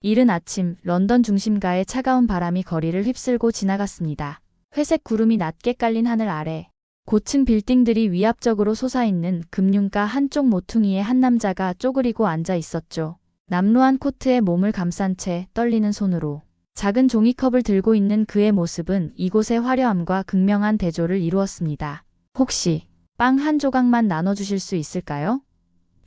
이른 아침 런던 중심가의 차가운 바람이 거리를 휩쓸고 지나갔습니다. 회색 구름이 낮게 깔린 하늘 아래 고층 빌딩들이 위압적으로 솟아있는 금융가 한쪽 모퉁이에 한 남자가 쪼그리고 앉아 있었죠. 남루한 코트에 몸을 감싼 채 떨리는 손으로 작은 종이컵을 들고 있는 그의 모습은 이곳의 화려함과 극명한 대조를 이루었습니다. 혹시 빵 한 조각만 나눠주실 수 있을까요?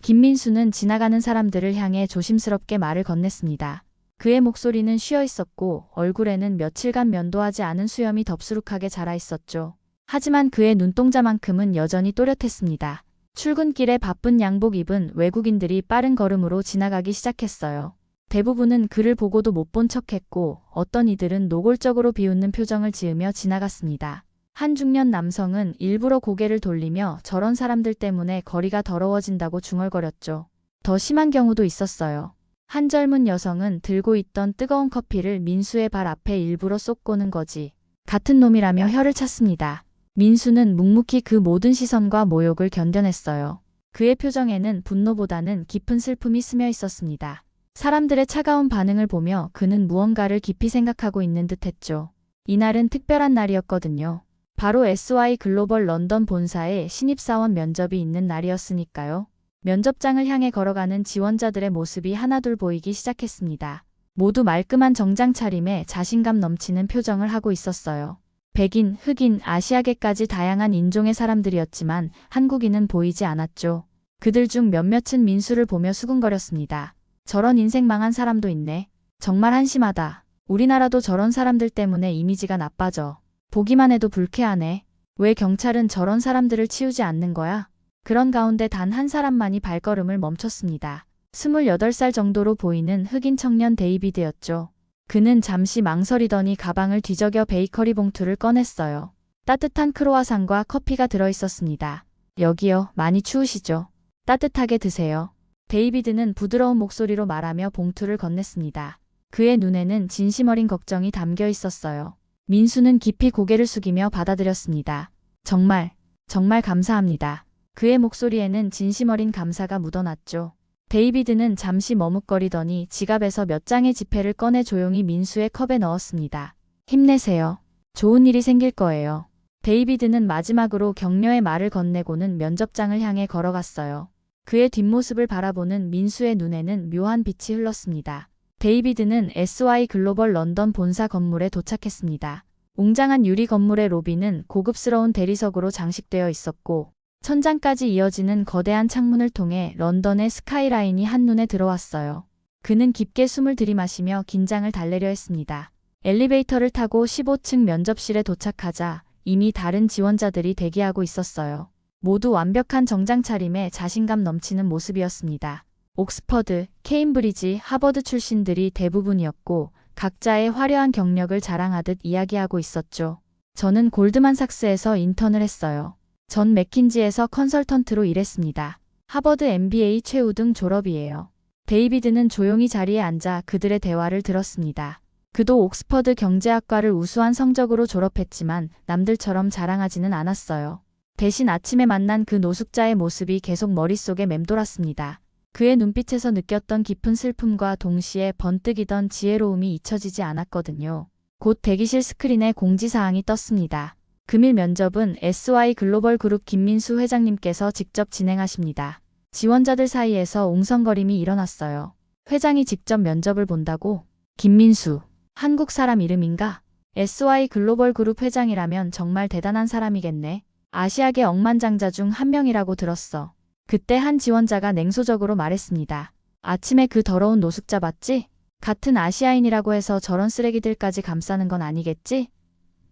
김민수는 지나가는 사람들을 향해 조심스럽게 말을 건넸습니다. 그의 목소리는 쉬어 있었고 얼굴에는 며칠간 면도하지 않은 수염이 덥수룩하게 자라 있었죠. 하지만 그의 눈동자만큼은 여전히 또렷했습니다. 출근길에 바쁜 양복 입은 외국인들이 빠른 걸음으로 지나가기 시작했어요. 대부분은 그를 보고도 못 본 척했고 어떤 이들은 노골적으로 비웃는 표정을 지으며 지나갔습니다. 한 중년 남성은 일부러 고개를 돌리며 저런 사람들 때문에 거리가 더러워진다고 중얼거렸죠. 더 심한 경우도 있었어요. 한 젊은 여성은 들고 있던 뜨거운 커피를 민수의 발 앞에 일부러 쏟고는 거지. 같은 놈이라며 혀를 찼습니다. 민수는 묵묵히 그 모든 시선과 모욕을 견뎌냈어요. 그의 표정에는 분노보다는 깊은 슬픔이 스며 있었습니다. 사람들의 차가운 반응을 보며 그는 무언가를 깊이 생각하고 있는 듯했죠. 이날은 특별한 날이었거든요. 바로 SY 글로벌 런던 본사에 신입사원 면접이 있는 날이었으니까요. 면접장을 향해 걸어가는 지원자들의 모습이 하나둘 보이기 시작했습니다. 모두 말끔한 정장 차림에 자신감 넘치는 표정을 하고 있었어요. 백인, 흑인, 아시아계까지 다양한 인종의 사람들이었지만 한국인은 보이지 않았죠. 그들 중 몇몇은 민수를 보며 수군거렸습니다. 저런 인생 망한 사람도 있네. 정말 한심하다. 우리나라도 저런 사람들 때문에 이미지가 나빠져. 보기만 해도 불쾌하네. 왜 경찰은 저런 사람들을 치우지 않는 거야? 그런 가운데 단 한 사람만이 발걸음을 멈췄습니다. 28살 정도로 보이는 흑인 청년 데이비드였죠. 그는 잠시 망설이더니 가방을 뒤적여 베이커리 봉투를 꺼냈어요. 따뜻한 크로와상과 커피가 들어있었습니다. 여기요, 많이 추우시죠? 따뜻하게 드세요. 데이비드는 부드러운 목소리로 말하며 봉투를 건넸습니다. 그의 눈에는 진심 어린 걱정이 담겨 있었어요. 민수는 깊이 고개를 숙이며 받아들였습니다. 정말 감사합니다. 그의 목소리에는 진심 어린 감사가 묻어났죠. 데이비드는 잠시 머뭇거리더니 지갑에서 몇 장의 지폐를 꺼내 조용히 민수의 컵에 넣었습니다. 힘내세요. 좋은 일이 생길 거예요. 데이비드는 마지막으로 격려의 말을 건네고는 면접장을 향해 걸어갔어요. 그의 뒷모습을 바라보는 민수의 눈에는 묘한 빛이 흘렀습니다. 데이비드는 SY 글로벌 런던 본사 건물에 도착했습니다. 웅장한 유리 건물의 로비는 고급스러운 대리석으로 장식되어 있었고 천장까지 이어지는 거대한 창문을 통해 런던의 스카이라인이 한눈에 들어왔어요. 그는 깊게 숨을 들이마시며 긴장을 달래려 했습니다. 엘리베이터를 타고 15층 면접실에 도착하자 이미 다른 지원자들이 대기하고 있었어요. 모두 완벽한 정장 차림에 자신감 넘치는 모습이었습니다. 옥스퍼드, 케임브리지, 하버드 출신들이 대부분이었고 각자의 화려한 경력을 자랑하듯 이야기하고 있었죠. 저는 골드만삭스에서 인턴을 했어요. 전 맥킨지에서 컨설턴트로 일했습니다. 하버드 MBA 최우등 졸업이에요. 데이비드는 조용히 자리에 앉아 그들의 대화를 들었습니다. 그도 옥스퍼드 경제학과를 우수한 성적으로 졸업했지만 남들처럼 자랑하지는 않았어요. 대신 아침에 만난 그 노숙자의 모습이 계속 머릿속에 맴돌았습니다. 그의 눈빛에서 느꼈던 깊은 슬픔과 동시에 번뜩이던 지혜로움이 잊혀지지 않았거든요. 곧 대기실 스크린에 공지사항이 떴습니다. 금일 면접은 SY 글로벌 그룹 김민수 회장님께서 직접 진행하십니다. 지원자들 사이에서 웅성거림이 일어났어요. 회장이 직접 면접을 본다고? 김민수. 한국 사람 이름인가? SY 글로벌 그룹 회장이라면 정말 대단한 사람이겠네. 아시아계 억만장자 중 한 명이라고 들었어. 그때 한 지원자가 냉소적으로 말했습니다. 아침에 그 더러운 노숙자 봤지? 같은 아시아인이라고 해서 저런 쓰레기들까지 감싸는 건 아니겠지?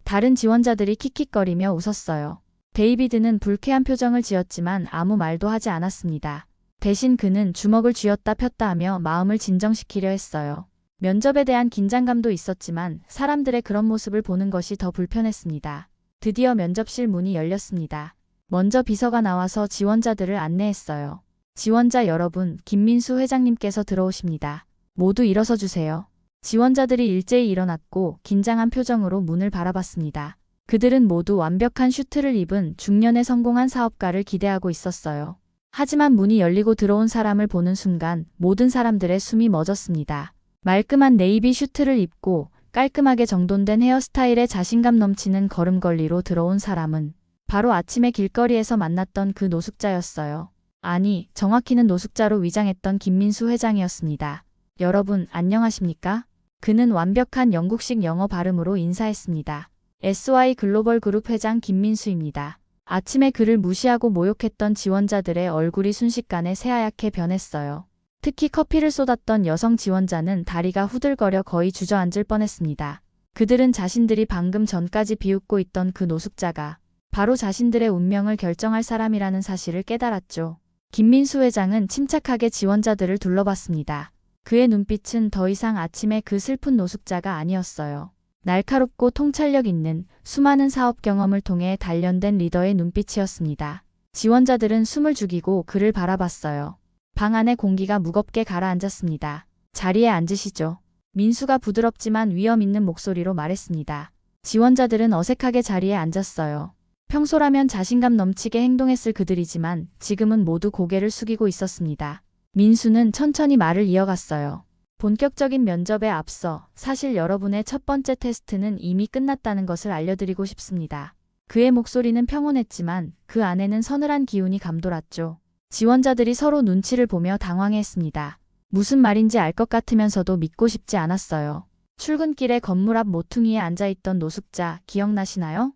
다른 지원자들이 킥킥거리며 웃었어요. 데이비드는 불쾌한 표정을 지었지만 아무 말도 하지 않았습니다. 대신 그는 주먹을 쥐었다 폈다 하며 마음을 진정시키려 했어요. 면접에 대한 긴장감도 있었지만 사람들의 그런 모습을 보는 것이 더 불편했습니다. 드디어 면접실 문이 열렸습니다. 먼저 비서가 나와서 지원자들을 안내했어요. 지원자 여러분, 김민수 회장님께서 들어오십니다. 모두 일어서 주세요. 지원자들이 일제히 일어났고 긴장한 표정으로 문을 바라봤습니다. 그들은 모두 완벽한 슈트를 입은 중년의 성공한 사업가를 기대하고 있었어요. 하지만 문이 열리고 들어온 사람을 보는 순간 모든 사람들의 숨이 멎었습니다. 말끔한 네이비 슈트를 입고 깔끔하게 정돈된 헤어스타일에 자신감 넘치는 걸음걸이로 들어온 사람은 바로 아침에 길거리에서 만났던 그 노숙자였어요. 아니, 정확히는 노숙자로 위장했던 김민수 회장이었습니다. 여러분, 안녕하십니까? 그는 완벽한 영국식 영어 발음으로 인사했습니다. SY 글로벌 그룹 회장 김민수입니다. 아침에 그를 무시하고 모욕했던 지원자들의 얼굴이 순식간에 새하얗게 변했어요. 특히 커피를 쏟았던 여성 지원자는 다리가 후들거려 거의 주저앉을 뻔했습니다. 그들은 자신들이 방금 전까지 비웃고 있던 그 노숙자가 바로 자신들의 운명을 결정할 사람이라는 사실을 깨달았죠. 김민수 회장은 침착하게 지원자들을 둘러봤습니다. 그의 눈빛은 더 이상 아침의 그 슬픈 노숙자가 아니었어요. 날카롭고 통찰력 있는 수많은 사업 경험을 통해 단련된 리더의 눈빛이었습니다. 지원자들은 숨을 죽이고 그를 바라봤어요. 방 안의 공기가 무겁게 가라앉았습니다. 자리에 앉으시죠. 민수가 부드럽지만 위험 있는 목소리로 말했습니다. 지원자들은 어색하게 자리에 앉았어요. 평소라면 자신감 넘치게 행동했을 그들이지만 지금은 모두 고개를 숙이고 있었습니다. 민수는 천천히 말을 이어갔어요. 본격적인 면접에 앞서 사실 여러분의 첫 번째 테스트는 이미 끝났다는 것을 알려드리고 싶습니다. 그의 목소리는 평온했지만 그 안에는 서늘한 기운이 감돌았죠. 지원자들이 서로 눈치를 보며 당황했습니다. 무슨 말인지 알 것 같으면서도 믿고 싶지 않았어요. 출근길에 건물 앞 모퉁이에 앉아있던 노숙자 기억나시나요?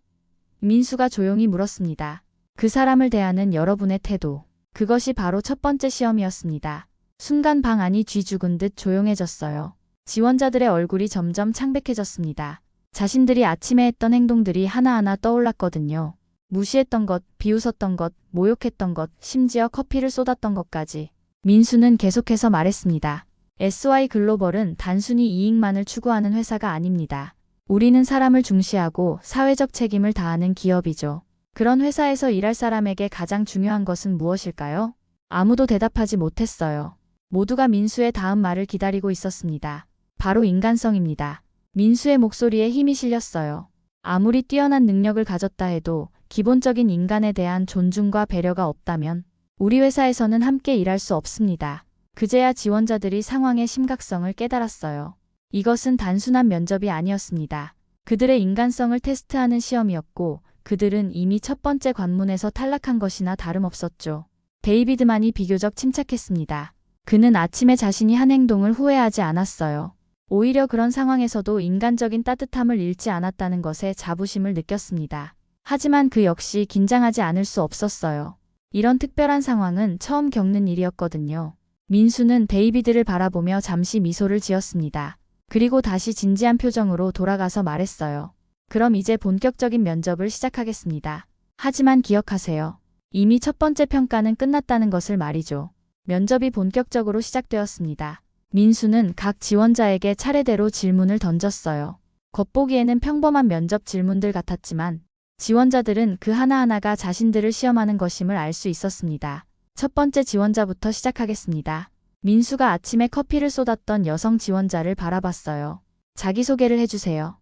민수가 조용히 물었습니다. 그 사람을 대하는 여러분의 태도. 그것이 바로 첫 번째 시험이었습니다. 순간 방 안이 쥐 죽은 듯 조용해졌어요. 지원자들의 얼굴이 점점 창백해졌습니다. 자신들이 아침에 했던 행동들이 하나하나 떠올랐거든요. 무시했던 것, 비웃었던 것, 모욕했던 것, 심지어 커피를 쏟았던 것까지. 민수는 계속해서 말했습니다. SY 글로벌은 단순히 이익만을 추구하는 회사가 아닙니다. 우리는 사람을 중시하고 사회적 책임을 다하는 기업이죠. 그런 회사에서 일할 사람에게 가장 중요한 것은 무엇일까요? 아무도 대답하지 못했어요. 모두가 민수의 다음 말을 기다리고 있었습니다. 바로 인간성입니다. 민수의 목소리에 힘이 실렸어요. 아무리 뛰어난 능력을 가졌다 해도 기본적인 인간에 대한 존중과 배려가 없다면 우리 회사에서는 함께 일할 수 없습니다. 그제야 지원자들이 상황의 심각성을 깨달았어요. 이것은 단순한 면접이 아니었습니다. 그들의 인간성을 테스트하는 시험이었고 그들은 이미 첫 번째 관문에서 탈락한 것이나 다름없었죠. 데이비드만이 비교적 침착했습니다. 그는 아침에 자신이 한 행동을 후회하지 않았어요. 오히려 그런 상황에서도 인간적인 따뜻함을 잃지 않았다는 것에 자부심을 느꼈습니다. 하지만 그 역시 긴장하지 않을 수 없었어요. 이런 특별한 상황은 처음 겪는 일이었거든요. 민수는 데이비드를 바라보며 잠시 미소를 지었습니다. 그리고 다시 진지한 표정으로 돌아가서 말했어요. 그럼 이제 본격적인 면접을 시작하겠습니다. 하지만 기억하세요. 이미 첫 번째 평가는 끝났다는 것을 말이죠. 면접이 본격적으로 시작되었습니다. 민수는 각 지원자에게 차례대로 질문을 던졌어요. 겉보기에는 평범한 면접 질문들 같았지만 지원자들은 그 하나하나가 자신들을 시험하는 것임을 알 수 있었습니다. 첫 번째 지원자부터 시작하겠습니다. 민수가 아침에 커피를 쏟았던 여성 지원자를 바라봤어요. 자기소개를 해주세요.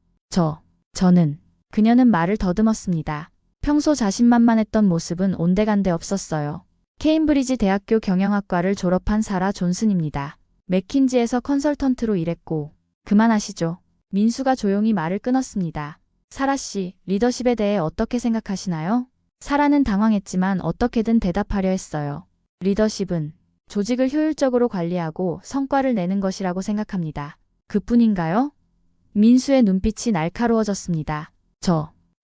저는. 그녀는 말을 더듬었습니다. 평소 자신만만했던 모습은 온데간데 없었어요. 케임브리지 대학교 경영학과를 졸업한 사라 존슨입니다. 맥킨지에서 컨설턴트로 일했고. 그만하시죠. 민수가 조용히 말을 끊었습니다. 사라 씨, 리더십에 대해 어떻게 생각하시나요? 사라는 당황했지만 어떻게든 대답하려 했어요. 리더십은 조직을 효율적으로 관리하고 성과를 내는 것이라고 생각합니다. 그뿐인가요? 민수의 눈빛이 날카로워졌습니다.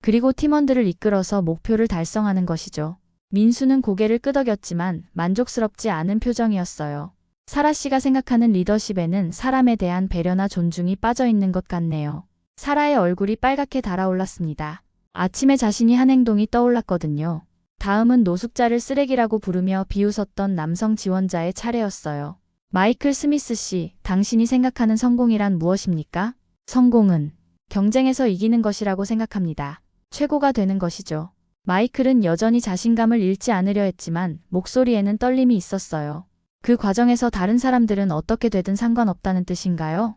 그리고 팀원들을 이끌어서 목표를 달성하는 것이죠. 민수는 고개를 끄덕였지만 만족스럽지 않은 표정이었어요. 사라 씨가 생각하는 리더십에는 사람에 대한 배려나 존중이 빠져 있는 것 같네요. 사라의 얼굴이 빨갛게 달아올랐습니다. 아침에 자신이 한 행동이 떠올랐거든요. 다음은 노숙자를 쓰레기라고 부르며 비웃었던 남성 지원자의 차례였어요. 마이클 스미스 씨, 당신이 생각하는 성공이란 무엇입니까? 성공은 경쟁에서 이기는 것이라고 생각합니다. 최고가 되는 것이죠. 마이클은 여전히 자신감을 잃지 않으려 했지만 목소리에는 떨림이 있었어요. 그 과정에서 다른 사람들은 어떻게 되든 상관없다는 뜻인가요?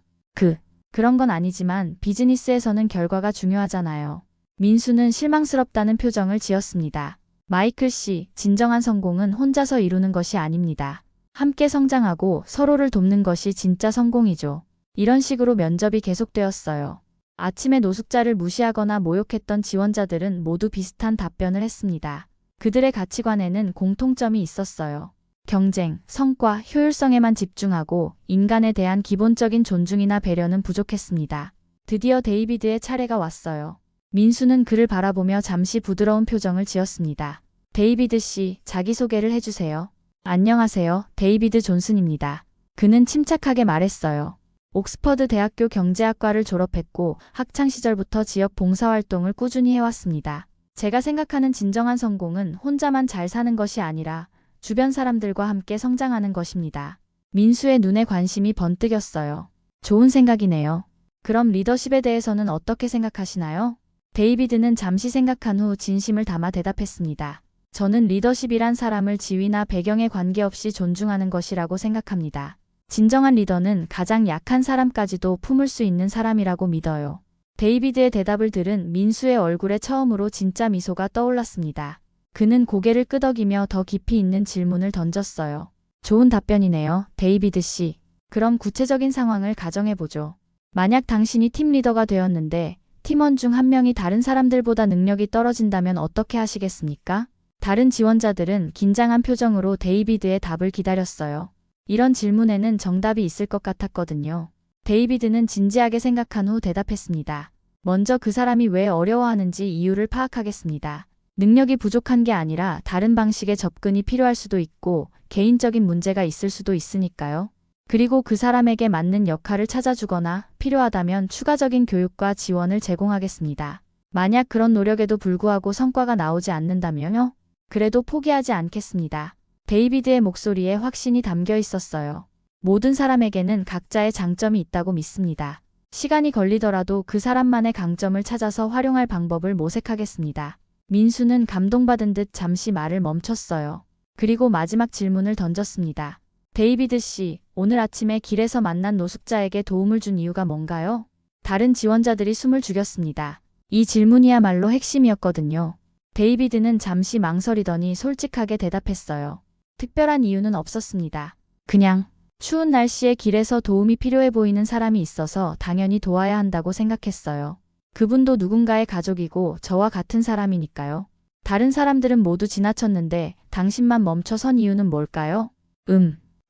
그런 건 아니지만 비즈니스에서는 결과가 중요하잖아요. 민수는 실망스럽다는 표정을 지었습니다. 마이클 씨, 진정한 성공은 혼자서 이루는 것이 아닙니다. 함께 성장하고 서로를 돕는 것이 진짜 성공이죠. 이런 식으로 면접이 계속되었어요. 아침에 노숙자를 무시하거나 모욕했던 지원자들은 모두 비슷한 답변을 했습니다. 그들의 가치관에는 공통점이 있었어요. 경쟁, 성과, 효율성에만 집중하고 인간에 대한 기본적인 존중이나 배려는 부족했습니다. 드디어 데이비드의 차례가 왔어요. 민수는 그를 바라보며 잠시 부드러운 표정을 지었습니다. 데이비드 씨, 자기소개를 해주세요. 안녕하세요. 데이비드 존슨입니다. 그는 침착하게 말했어요. 옥스퍼드 대학교 경제학과를 졸업했고 학창시절부터 지역 봉사활동을 꾸준히 해왔습니다. 제가 생각하는 진정한 성공은 혼자만 잘 사는 것이 아니라 주변 사람들과 함께 성장하는 것입니다. 민수의 눈에 관심이 번뜩였어요. 좋은 생각이네요. 그럼 리더십에 대해서는 어떻게 생각하시나요? 데이비드는 잠시 생각한 후 진심을 담아 대답했습니다. 저는 리더십이란 사람을 지위나 배경에 관계없이 존중하는 것이라고 생각합니다. 진정한 리더는 가장 약한 사람까지도 품을 수 있는 사람이라고 믿어요. 데이비드의 대답을 들은 민수의 얼굴에 처음으로 진짜 미소가 떠올랐습니다. 그는 고개를 끄덕이며 더 깊이 있는 질문을 던졌어요. 좋은 답변이네요, 데이비드 씨. 그럼 구체적인 상황을 가정해보죠. 만약 당신이 팀 리더가 되었는데 팀원 중 한 명이 다른 사람들보다 능력이 떨어진다면 어떻게 하시겠습니까? 다른 지원자들은 긴장한 표정으로 데이비드의 답을 기다렸어요. 이런 질문에는 정답이 있을 것 같았거든요. 데이비드는 진지하게 생각한 후 대답했습니다. 먼저 그 사람이 왜 어려워하는지 이유를 파악하겠습니다. 능력이 부족한 게 아니라 다른 방식의 접근이 필요할 수도 있고 개인적인 문제가 있을 수도 있으니까요. 그리고 그 사람에게 맞는 역할을 찾아주거나 필요하다면 추가적인 교육과 지원을 제공하겠습니다. 만약 그런 노력에도 불구하고 성과가 나오지 않는다면요? 그래도 포기하지 않겠습니다. 데이비드의 목소리에 확신이 담겨 있었어요. 모든 사람에게는 각자의 장점이 있다고 믿습니다. 시간이 걸리더라도 그 사람만의 강점을 찾아서 활용할 방법을 모색하겠습니다. 민수는 감동받은 듯 잠시 말을 멈췄어요. 그리고 마지막 질문을 던졌습니다. 데이비드 씨, 오늘 아침에 길에서 만난 노숙자에게 도움을 준 이유가 뭔가요? 다른 지원자들이 숨을 죽였습니다. 이 질문이야말로 핵심이었거든요. 데이비드는 잠시 망설이더니 솔직하게 대답했어요. 특별한 이유는 없었습니다. 그냥 추운 날씨에 길에서 도움이 필요해 보이는 사람이 있어서 당연히 도와야 한다고 생각했어요. 그분도 누군가의 가족이고 저와 같은 사람이니까요. 다른 사람들은 모두 지나쳤는데 당신만 멈춰 선 이유는 뭘까요?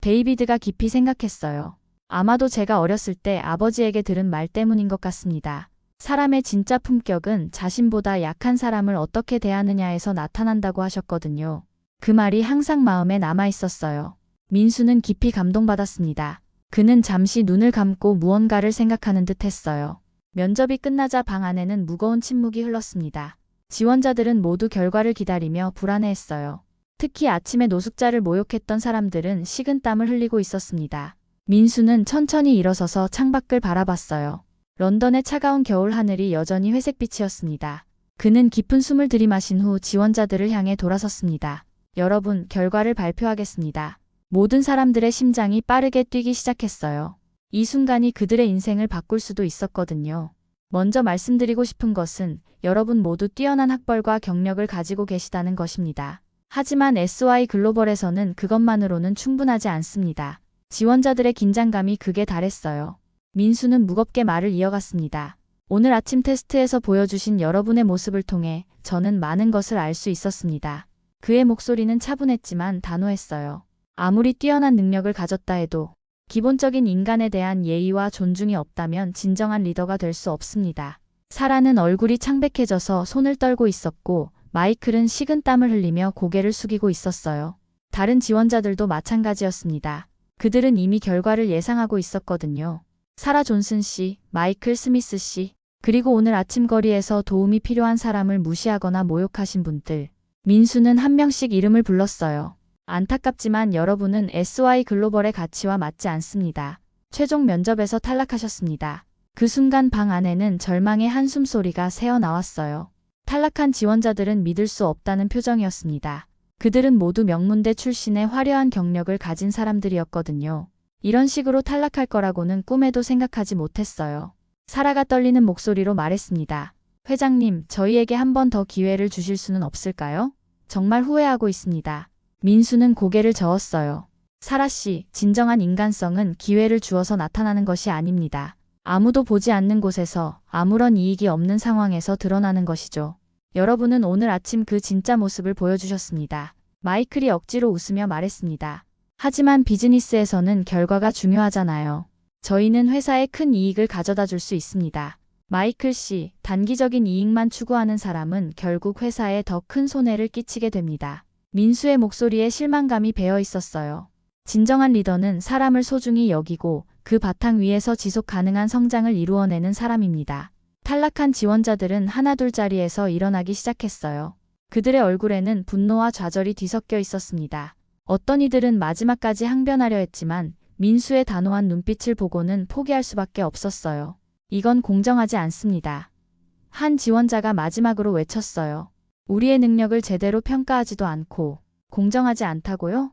데이비드가 깊이 생각했어요. 아마도 제가 어렸을 때 아버지에게 들은 말 때문인 것 같습니다. 사람의 진짜 품격은 자신보다 약한 사람을 어떻게 대하느냐에서 나타난다고 하셨거든요. 그 말이 항상 마음에 남아 있었어요. 민수는 깊이 감동받았습니다. 그는 잠시 눈을 감고 무언가를 생각하는 듯 했어요. 면접이 끝나자 방 안에는 무거운 침묵이 흘렀습니다. 지원자들은 모두 결과를 기다리며 불안해했어요. 특히 아침에 노숙자를 모욕했던 사람들은 식은땀을 흘리고 있었습니다. 민수는 천천히 일어서서 창밖을 바라봤어요. 런던의 차가운 겨울 하늘이 여전히 회색빛이었습니다. 그는 깊은 숨을 들이마신 후 지원자들을 향해 돌아섰습니다. 여러분, 결과를 발표하겠습니다. 모든 사람들의 심장이 빠르게 뛰기 시작했어요. 이 순간이 그들의 인생을 바꿀 수도 있었거든요. 먼저 말씀드리고 싶은 것은 여러분 모두 뛰어난 학벌과 경력을 가지고 계시다는 것입니다. 하지만 SY 글로벌에서는 그것만으로는 충분하지 않습니다. 지원자들의 긴장감이 극에 달했어요. 민수는 무겁게 말을 이어갔습니다. 오늘 아침 테스트에서 보여주신 여러분의 모습을 통해 저는 많은 것을 알 수 있었습니다. 그의 목소리는 차분했지만 단호했어요. 아무리 뛰어난 능력을 가졌다 해도 기본적인 인간에 대한 예의와 존중이 없다면 진정한 리더가 될 수 없습니다. 사라는 얼굴이 창백해져서 손을 떨고 있었고 마이클은 식은땀을 흘리며 고개를 숙이고 있었어요. 다른 지원자들도 마찬가지였습니다. 그들은 이미 결과를 예상하고 있었거든요. 사라 존슨 씨, 마이클 스미스 씨, 그리고 오늘 아침 거리에서 도움이 필요한 사람을 무시하거나 모욕하신 분들. 민수는 한 명씩 이름을 불렀어요. 안타깝지만 여러분은 SY 글로벌의 가치와 맞지 않습니다. 최종 면접에서 탈락하셨습니다. 그 순간 방 안에는 절망의 한숨 소리가 새어나왔어요. 탈락한 지원자들은 믿을 수 없다는 표정이었습니다. 그들은 모두 명문대 출신의 화려한 경력을 가진 사람들이었거든요. 이런 식으로 탈락할 거라고는 꿈에도 생각하지 못했어요. 사라가 떨리는 목소리로 말했습니다. 회장님, 저희에게 한 번 더 기회를 주실 수는 없을까요? 정말 후회하고 있습니다. 민수는 고개를 저었어요. 사라 씨, 진정한 인간성은 기회를 주어서 나타나는 것이 아닙니다. 아무도 보지 않는 곳에서 아무런 이익이 없는 상황에서 드러나는 것이죠. 여러분은 오늘 아침 그 진짜 모습을 보여주셨습니다. 마이클이 억지로 웃으며 말했습니다. 하지만 비즈니스에서는 결과가 중요하잖아요. 저희는 회사에 큰 이익을 가져다 줄 수 있습니다. 마이클 씨, 단기적인 이익만 추구하는 사람은 결국 회사에 더 큰 손해를 끼치게 됩니다. 민수의 목소리에 실망감이 배어 있었어요. 진정한 리더는 사람을 소중히 여기고 그 바탕 위에서 지속 가능한 성장을 이루어내는 사람입니다. 탈락한 지원자들은 하나둘자리에서 일어나기 시작했어요. 그들의 얼굴에는 분노와 좌절이 뒤섞여 있었습니다. 어떤 이들은 마지막까지 항변하려 했지만 민수의 단호한 눈빛을 보고는 포기할 수밖에 없었어요. 이건 공정하지 않습니다. 한 지원자가 마지막으로 외쳤어요. 우리의 능력을 제대로 평가하지도 않고 공정하지 않다고요?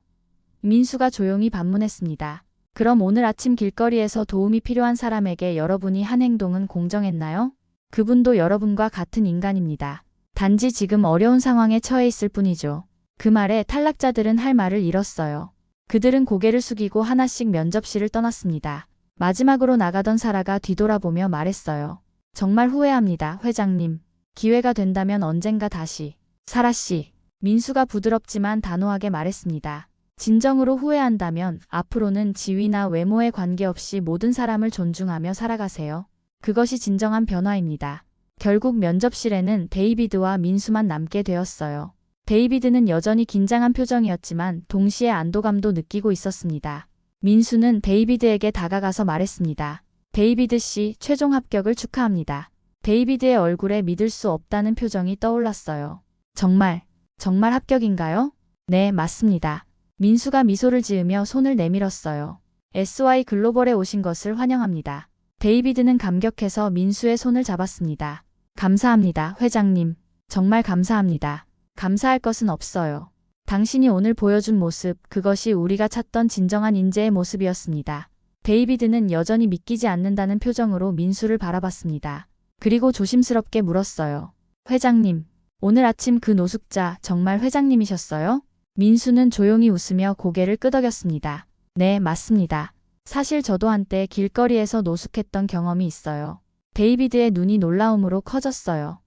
민수가 조용히 반문했습니다. 그럼 오늘 아침 길거리에서 도움이 필요한 사람에게 여러분이 한 행동은 공정했나요? 그분도 여러분과 같은 인간입니다. 단지 지금 어려운 상황에 처해 있을 뿐이죠. 그 말에 탈락자들은 할 말을 잃었어요. 그들은 고개를 숙이고 하나씩 면접실을 떠났습니다. 마지막으로 나가던 사라가 뒤돌아보며 말했어요. 정말 후회합니다, 회장님. 기회가 된다면 언젠가 다시. 사라 씨, 민수가 부드럽지만 단호하게 말했습니다. 진정으로 후회한다면 앞으로는 지위나 외모에 관계없이 모든 사람을 존중하며 살아가세요. 그것이 진정한 변화입니다. 결국 면접실에는 데이비드와 민수만 남게 되었어요. 데이비드는 여전히 긴장한 표정이었지만 동시에 안도감도 느끼고 있었습니다. 민수는 데이비드에게 다가가서 말했습니다. 데이비드 씨, 최종 합격을 축하합니다. 데이비드의 얼굴에 믿을 수 없다는 표정이 떠올랐어요. 정말 합격인가요? 네, 맞습니다. 민수가 미소를 지으며 손을 내밀었어요. SY 글로벌에 오신 것을 환영합니다. 데이비드는 감격해서 민수의 손을 잡았습니다. 감사합니다, 회장님. 정말 감사합니다. 감사할 것은 없어요. 당신이 오늘 보여준 모습, 그것이 우리가 찾던 진정한 인재의 모습이었습니다. 데이비드는 여전히 믿기지 않는다는 표정으로 민수를 바라봤습니다. 그리고 조심스럽게 물었어요. 회장님, 오늘 아침 그 노숙자 정말 회장님이셨어요? 민수는 조용히 웃으며 고개를 끄덕였습니다. 네, 맞습니다. 사실 저도 한때 길거리에서 노숙했던 경험이 있어요. 데이비드의 눈이 놀라움으로 커졌어요.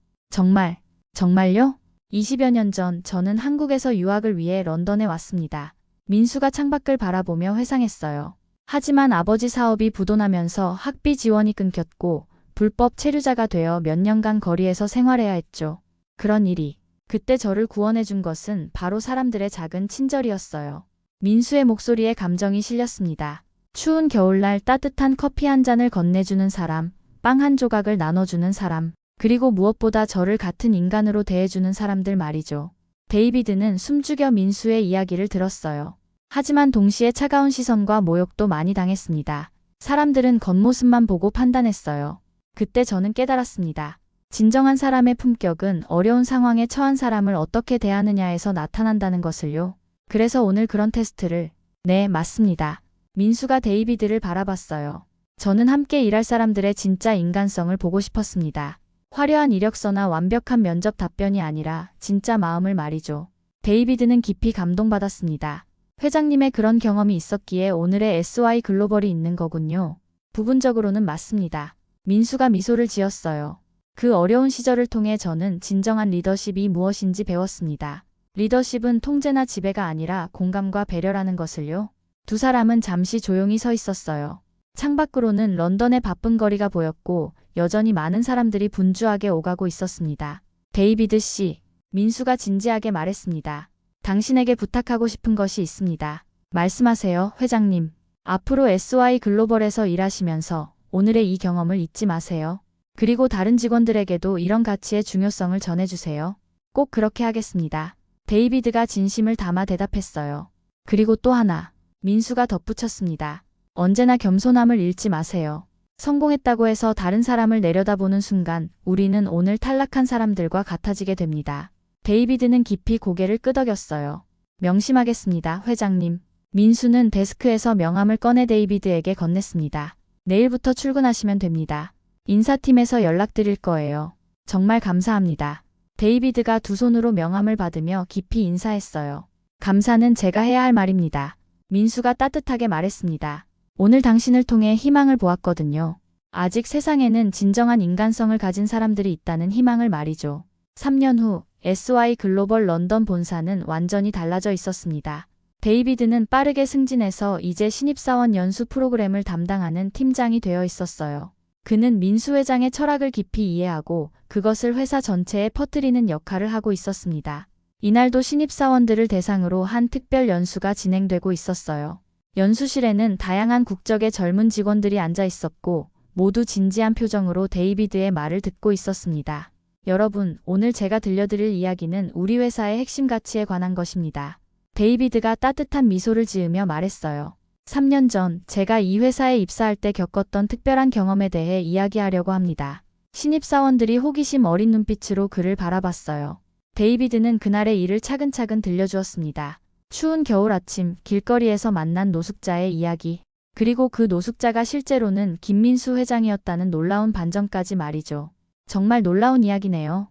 정말요? 20여 년 전 저는 한국에서 유학을 위해 런던에 왔습니다. 민수가 창밖을 바라보며 회상했어요. 하지만 아버지 사업이 부도나면서 학비 지원이 끊겼고 불법 체류자가 되어 몇 년간 거리에서 생활해야 했죠. 그런 일이. 그때 저를 구원해준 것은 바로 사람들의 작은 친절이었어요. 민수의 목소리에 감정이 실렸습니다. 추운 겨울날 따뜻한 커피 한 잔을 건네주는 사람, 빵 한 조각을 나눠주는 사람, 그리고 무엇보다 저를 같은 인간으로 대해주는 사람들 말이죠. 데이비드는 숨죽여 민수의 이야기를 들었어요. 하지만 동시에 차가운 시선과 모욕도 많이 당했습니다. 사람들은 겉모습만 보고 판단했어요. 그때 저는 깨달았습니다. 진정한 사람의 품격은 어려운 상황에 처한 사람을 어떻게 대하느냐에서 나타난다는 것을요. 그래서 오늘 그런 테스트를. 네, 맞습니다. 민수가 데이비드를 바라봤어요. 저는 함께 일할 사람들의 진짜 인간성을 보고 싶었습니다. 화려한 이력서나 완벽한 면접 답변이 아니라 진짜 마음을 말이죠. 데이비드는 깊이 감동받았습니다. 회장님의 그런 경험이 있었기에 오늘의 SY 글로벌이 있는 거군요. 부분적으로는 맞습니다. 민수가 미소를 지었어요. 그 어려운 시절을 통해 저는 진정한 리더십이 무엇인지 배웠습니다. 리더십은 통제나 지배가 아니라 공감과 배려라는 것을요. 두 사람은 잠시 조용히 서 있었어요. 창밖으로는 런던의 바쁜 거리가 보였고 여전히 많은 사람들이 분주하게 오가고 있었습니다. 데이비드 씨, 민수가 진지하게 말했습니다. 당신에게 부탁하고 싶은 것이 있습니다. 말씀하세요, 회장님. 앞으로 SY 글로벌에서 일하시면서 오늘의 이 경험을 잊지 마세요. 그리고 다른 직원들에게도 이런 가치의 중요성을 전해주세요. 꼭 그렇게 하겠습니다. 데이비드가 진심을 담아 대답했어요. 그리고 또 하나. 민수가 덧붙였습니다. 언제나 겸손함을 잃지 마세요. 성공했다고 해서 다른 사람을 내려다보는 순간 우리는 오늘 탈락한 사람들과 같아지게 됩니다. 데이비드는 깊이 고개를 끄덕였어요. 명심하겠습니다, 회장님. 민수는 데스크에서 명함을 꺼내 데이비드에게 건넸습니다. 내일부터 출근하시면 됩니다. 인사팀에서 연락드릴 거예요. 정말 감사합니다. 데이비드가 두 손으로 명함을 받으며 깊이 인사했어요. 감사는 제가 해야 할 말입니다. 민수가 따뜻하게 말했습니다. 오늘 당신을 통해 희망을 보았거든요. 아직 세상에는 진정한 인간성을 가진 사람들이 있다는 희망을 말이죠. 3년 후 SY 글로벌 런던 본사는 완전히 달라져 있었습니다. 데이비드는 빠르게 승진해서 이제 신입사원 연수 프로그램을 담당하는 팀장이 되어 있었어요. 그는 민수 회장의 철학을 깊이 이해하고 그것을 회사 전체에 퍼뜨리는 역할을 하고 있었습니다. 이날도 신입사원들을 대상으로 한 특별 연수가 진행되고 있었어요. 연수실에는 다양한 국적의 젊은 직원들이 앉아 있었고 모두 진지한 표정으로 데이비드의 말을 듣고 있었습니다. 여러분, 오늘 제가 들려드릴 이야기는 우리 회사의 핵심 가치에 관한 것입니다. 데이비드가 따뜻한 미소를 지으며 말했어요. 3년 전 제가 이 회사에 입사할 때 겪었던 특별한 경험에 대해 이야기하려고 합니다. 신입사원들이 호기심 어린 눈빛으로 그를 바라봤어요. 데이비드는 그날의 일을 차근차근 들려주었습니다. 추운 겨울 아침 길거리에서 만난 노숙자의 이야기, 그리고 그 노숙자가 실제로는 김민수 회장이었다는 놀라운 반전까지 말이죠. 정말 놀라운 이야기네요.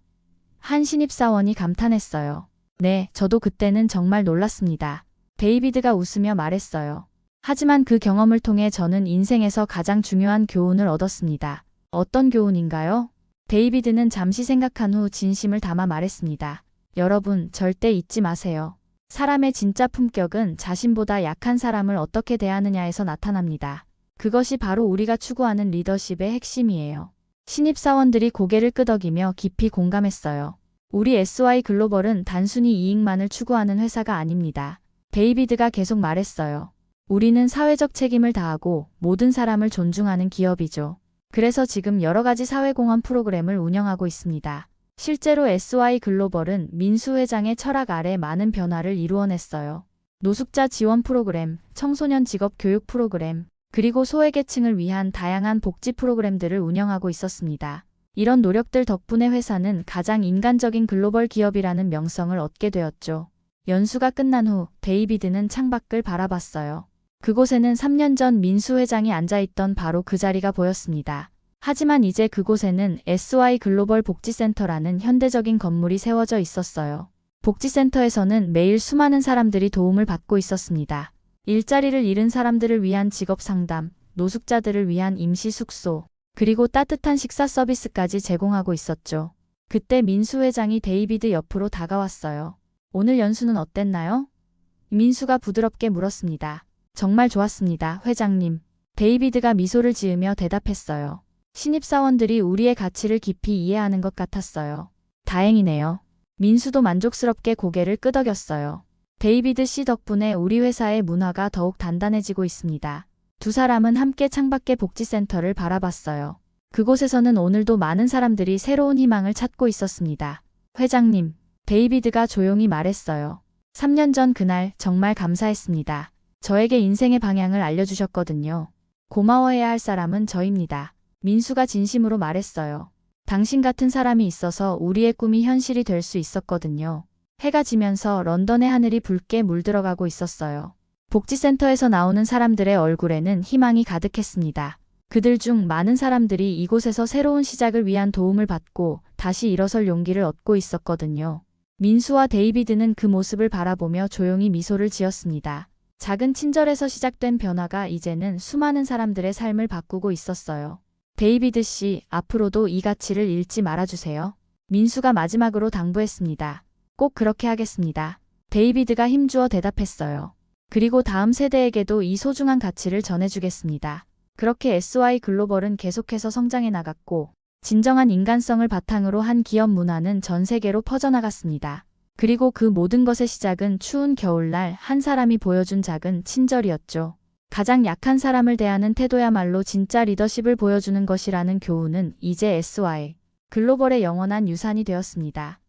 한 신입사원이 감탄했어요. 네, 저도 그때는 정말 놀랐습니다. 데이비드가 웃으며 말했어요. 하지만 그 경험을 통해 저는 인생에서 가장 중요한 교훈을 얻었습니다. 어떤 교훈인가요? 데이비드는 잠시 생각한 후 진심을 담아 말했습니다. 여러분, 절대 잊지 마세요. 사람의 진짜 품격은 자신보다 약한 사람을 어떻게 대하느냐에서 나타납니다. 그것이 바로 우리가 추구하는 리더십의 핵심이에요. 신입사원들이 고개를 끄덕이며 깊이 공감했어요. 우리 SY 글로벌은 단순히 이익만을 추구하는 회사가 아닙니다. 데이비드가 계속 말했어요. 우리는 사회적 책임을 다하고 모든 사람을 존중하는 기업이죠. 그래서 지금 여러 가지 사회공헌 프로그램을 운영하고 있습니다. 실제로 SY 글로벌은 민수 회장의 철학 아래 많은 변화를 이루어냈어요. 노숙자 지원 프로그램, 청소년 직업 교육 프로그램, 그리고 소외계층을 위한 다양한 복지 프로그램들을 운영하고 있었습니다. 이런 노력들 덕분에 회사는 가장 인간적인 글로벌 기업이라는 명성을 얻게 되었죠. 연수가 끝난 후 데이비드는 창밖을 바라봤어요. 그곳에는 3년 전 민수 회장이 앉아있던 바로 그 자리가 보였습니다. 하지만 이제 그곳에는 SY 글로벌 복지센터라는 현대적인 건물이 세워져 있었어요. 복지센터에서는 매일 수많은 사람들이 도움을 받고 있었습니다. 일자리를 잃은 사람들을 위한 직업 상담, 노숙자들을 위한 임시 숙소, 그리고 따뜻한 식사 서비스까지 제공하고 있었죠. 그때 민수 회장이 데이비드 옆으로 다가왔어요. 오늘 연수는 어땠나요? 민수가 부드럽게 물었습니다. 정말 좋았습니다, 회장님. 데이비드가 미소를 지으며 대답했어요. 신입사원들이 우리의 가치를 깊이 이해하는 것 같았어요. 다행이네요. 민수도 만족스럽게 고개를 끄덕였어요. 데이비드 씨 덕분에 우리 회사의 문화가 더욱 단단해지고 있습니다. 두 사람은 함께 창밖의 복지센터를 바라봤어요. 그곳에서는 오늘도 많은 사람들이 새로운 희망을 찾고 있었습니다. 회장님, 데이비드가 조용히 말했어요. 3년 전 그날 정말 감사했습니다. 저에게 인생의 방향을 알려주셨거든요. 고마워해야 할 사람은 저입니다. 민수가 진심으로 말했어요. 당신 같은 사람이 있어서 우리의 꿈이 현실이 될 수 있었거든요. 해가 지면서 런던의 하늘이 붉게 물들어가고 있었어요. 복지센터에서 나오는 사람들의 얼굴에는 희망이 가득했습니다. 그들 중 많은 사람들이 이곳에서 새로운 시작을 위한 도움을 받고 다시 일어설 용기를 얻고 있었거든요. 민수와 데이비드는 그 모습을 바라보며 조용히 미소를 지었습니다. 작은 친절에서 시작된 변화가 이제는 수많은 사람들의 삶을 바꾸고 있었어요. 데이비드 씨, 앞으로도 이 가치를 잃지 말아주세요. 민수가 마지막으로 당부했습니다. 꼭 그렇게 하겠습니다. 데이비드가 힘주어 대답했어요. 그리고 다음 세대에게도 이 소중한 가치를 전해주겠습니다. 그렇게 SY 글로벌은 계속해서 성장해 나갔고, 진정한 인간성을 바탕으로 한 기업 문화는 전 세계로 퍼져나갔습니다. 그리고 그 모든 것의 시작은 추운 겨울날 한 사람이 보여준 작은 친절이었죠. 가장 약한 사람을 대하는 태도야말로 진짜 리더십을 보여주는 것이라는 교훈은 이제 SY 글로벌의 영원한 유산이 되었습니다.